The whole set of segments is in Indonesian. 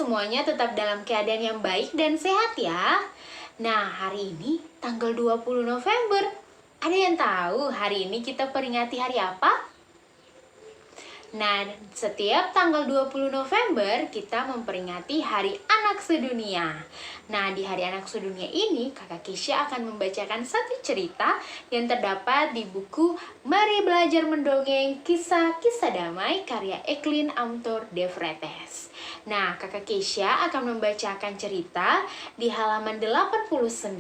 semuanya tetap dalam keadaan yang baik dan sehat ya. Nah, hari ini tanggal 20 November. Ada yang tahu hari ini kita peringati hari apa? Nah, setiap tanggal 20 November kita memperingati Hari Anak Sedunia. Nah, di Hari Anak Sedunia ini, Kakak Kisha akan membacakan satu cerita yang terdapat di buku Mari Belajar Mendongeng Kisah-Kisah Damai karya Eklin Amtor de Vretes. Nah, Kakak Kisha akan membacakan cerita di halaman 89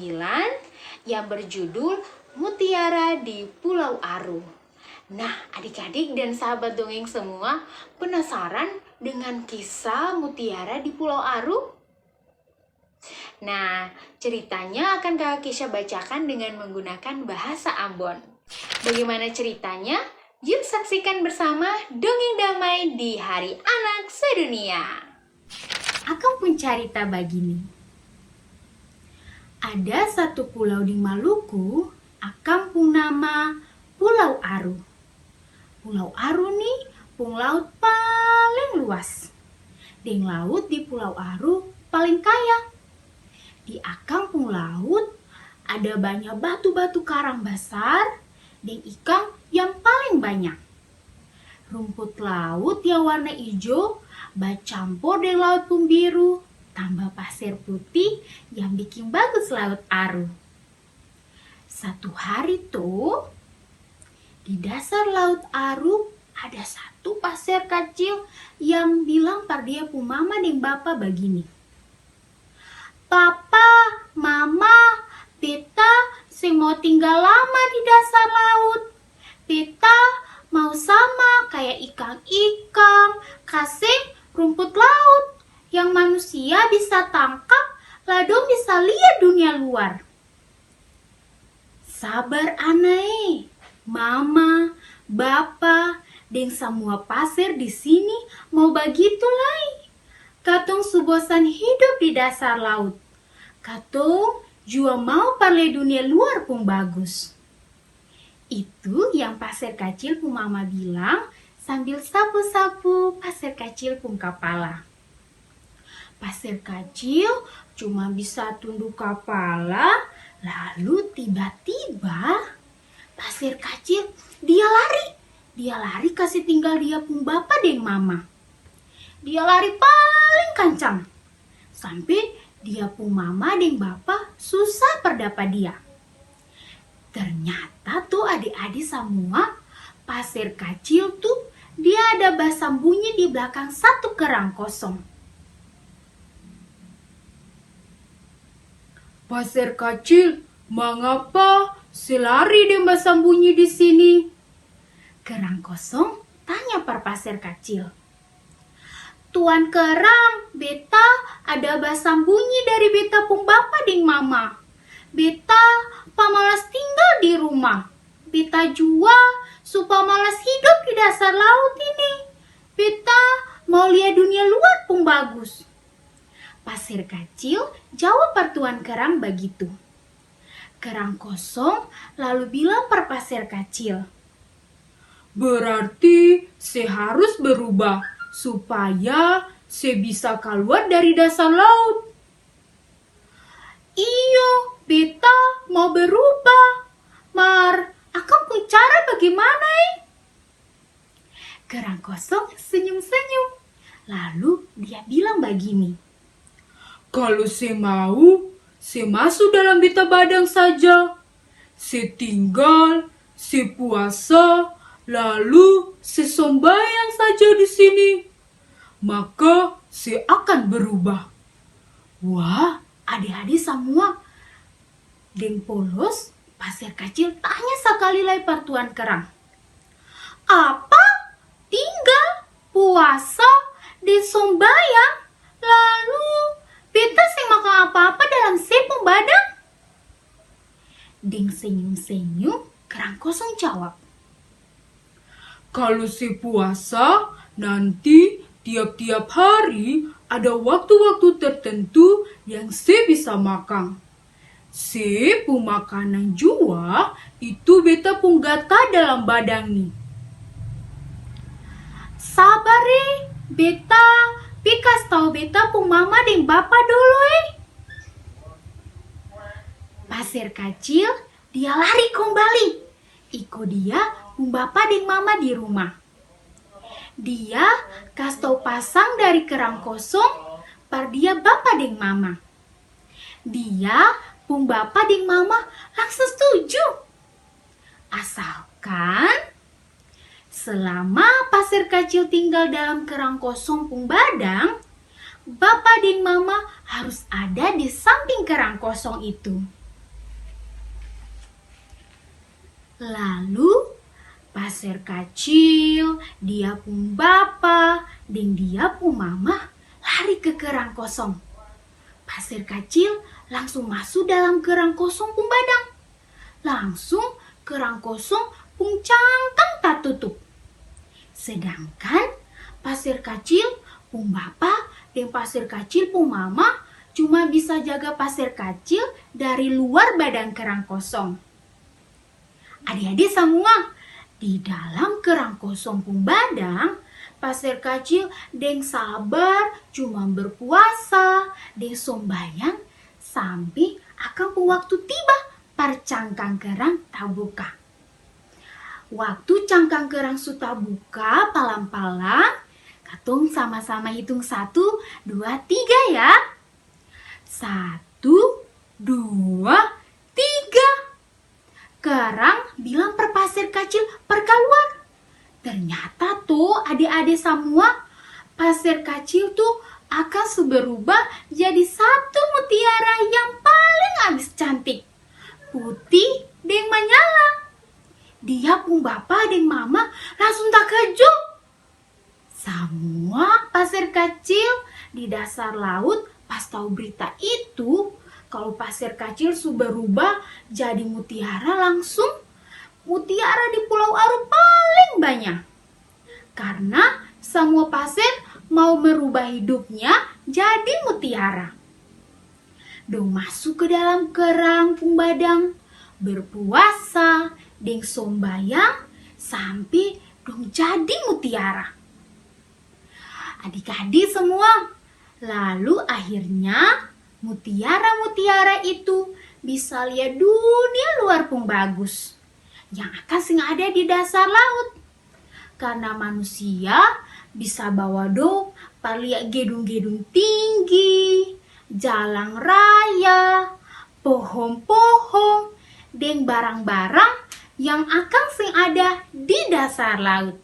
yang berjudul Mutiara di Pulau Aru. Nah, adik-adik dan sahabat dongeng semua, penasaran dengan kisah Mutiara di Pulau Aru? Nah, ceritanya akan Kakak Kisha bacakan dengan menggunakan bahasa Ambon. Bagaimana ceritanya? Yuk saksikan bersama Dongeng Damai di Hari Anak Sedunia. Akang pun cerita begini. Ada satu pulau di Maluku, akang pun nama Pulau Aru. Pulau Aru nih, pung laut paling luas. Deng laut di Pulau Aru paling kaya. Di akang pung laut ada banyak batu-batu karang besar dan ikan yang paling banyak. Rumput laut yang warna hijau bercampur dengan laut pun biru, tambah pasir putih yang bikin bagus laut Aru. Satu hari tuh, di dasar laut Aru ada satu pasir kecil yang bilang par dia pu mama dan bapa begini. Papa, mama, beta sing mau tinggal lama di dasar laut. Beta mau sama kayak ikan-ikan, kasih rumput laut yang manusia bisa tangkap, lalu bisa lihat dunia luar. Sabar aneh. Mama, Bapa, dan semua pasir di sini mau begitu lai. Katong subosan hidup di dasar laut. Katong jua mau parle dunia luar pun bagus. Itu yang pasir kecil pun mama bilang sambil sapu-sapu pasir kecil pun kepala. Pasir kecil cuma bisa tunduk kepala, lalu tiba-tiba pasir kecil, dia lari kasih tinggal dia pun bapa dan mama. Dia lari paling kencang, sampai dia pun mama dan bapa susah perdapat dia. Ternyata tuh adik-adik semua, pasir kecil tuh dia ada bersembunyi di belakang satu kerang kosong. Pasir kecil, mengapa selari dan bersembunyi di sini? Kerang kosong tanya par pasir kecil. Tuan kerang, beta ada bersembunyi dari beta pun bapa dan mama. Beta pamalas tinggal di rumah. Beta jua supaya malas hidup di dasar laut ini. Beta mau lihat dunia luar pun bagus. Pasir kecil jawab par tuan kerang begitu. Kerang kosong lalu bilang per pasir kecil. Berarti saya harus berubah supaya saya bisa keluar dari dasar laut. Iyo, beta mau berubah. Mar, akan punya cara bagaimana? Kerang kosong senyum-senyum. Lalu dia bilang begini. Kalau saya mau, saya masuk dalam beta badang saja. Saya tinggal, saya puasa, lalu saya sembahyang saja di sini. Maka saya akan berubah. Wah, adik-adik semua. Deng polos, pasir kecil tanya sekali lagi par tuan kerang. Apa? Tinggal, puasa, dan sembahyang, lalu beta sing makan apa-apa dalam sepung badan? Deng senyum-senyum, kerang kosong jawab. Kalau si puasa, nanti tiap-tiap hari ada waktu-waktu tertentu yang saya bisa makan. Si pun makanan jua itu beta pun gata dalam badan nih. Sabar beta Pikas tahu beta pung mama deng bapa dulu Pasir kecil dia lari kembali. Ikut dia pung bapa deng mama di rumah. Dia kas tau pasang dari kerang kosong par dia bapa deng mama. Dia pung bapa deng mama langsung setuju. Asalkan selama pasir kecil tinggal dalam kerang kosong pung badang, bapa dan mama harus ada di samping kerang kosong itu. Lalu pasir kecil, dia pun bapa, dan dia pun mama lari ke kerang kosong. Pasir kecil langsung masuk dalam kerang kosong pun badang. Langsung kerang kosong pun cangkang tak tutup. Sedangkan pasir kecil pun bapa dan pasir kecil pun mama cuma bisa jaga pasir kecil dari luar badan kerang kosong. Adik-adik semua, di dalam kerang kosong pun badang, pasir kecil deng sabar cuma berpuasa deng sombayang sampai akan pun waktu tiba par cangkang kerang tak buka. Waktu cangkang kerang sudah buka palang-palang, katong sama-sama hitung 1, 2, 3 ya. 1, 2, 3. Kerang bilang per pasir kecil perkeluar. Ternyata tuh adik-adik semua, pasir kecil tuh akan berubah jadi satu mutiara yang paling habis cantik. Putih dan menyala. Dia pun bapa dan mama langsung terkejut. Semua pasir kecil di dasar laut pas tahu berita itu, kalau pasir kecil sudah berubah jadi mutiara langsung. Mutiara di Pulau Aru paling banyak. Karena semua pasir mau merubah hidupnya jadi mutiara. Dong masuk ke dalam kerang pung badang, berpuasa, deng sombayang sampai dong jadi mutiara. Adik-adik semua, lalu akhirnya mutiara-mutiara itu bisa lihat dunia luar pun bagus yang akan sing ada di dasar laut. Karena manusia bisa bawa dong lihat gedung-gedung tinggi, jalan raya, pohon-pohon, dan barang-barang yang akan sing ada di dasar laut.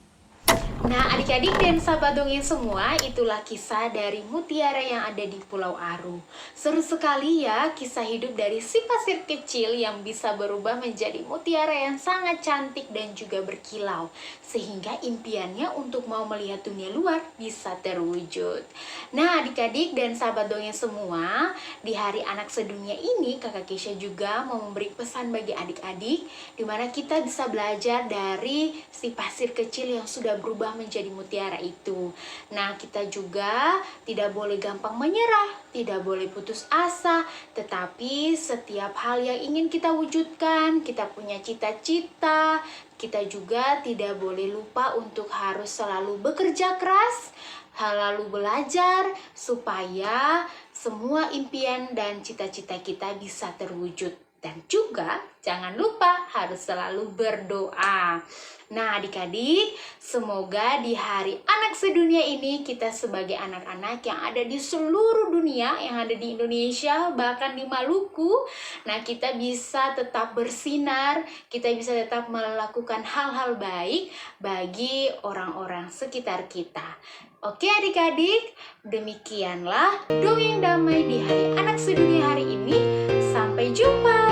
Nah, adik-adik dan sahabat dongeng semua, itulah kisah dari mutiara yang ada di Pulau Aru. Seru sekali ya kisah hidup dari si pasir kecil yang bisa berubah menjadi mutiara yang sangat cantik dan juga berkilau. Sehingga impiannya untuk mau melihat dunia luar bisa terwujud. Nah, adik-adik dan sahabat dongeng semua, di Hari Anak Sedunia ini Kakak Keisha juga mau memberi pesan bagi adik-adik di mana kita bisa belajar dari si pasir kecil yang sudah berubah menjadi mutiara itu. Nah, kita juga tidak boleh gampang menyerah, tidak boleh putus asa, tetapi setiap hal yang ingin kita wujudkan, kita punya cita-cita, kita juga tidak boleh lupa untuk harus selalu bekerja keras, lalu belajar supaya semua impian dan cita-cita kita bisa terwujud. Dan juga jangan lupa harus selalu berdoa. Nah, adik-adik, semoga di Hari Anak Sedunia ini kita sebagai anak-anak yang ada di seluruh dunia, yang ada di Indonesia, bahkan di Maluku, nah kita bisa tetap bersinar, kita bisa tetap melakukan hal-hal baik bagi orang-orang sekitar kita. Oke adik-adik, demikianlah dongeng damai di Hari Anak Sedunia hari ini. Sampai jumpa.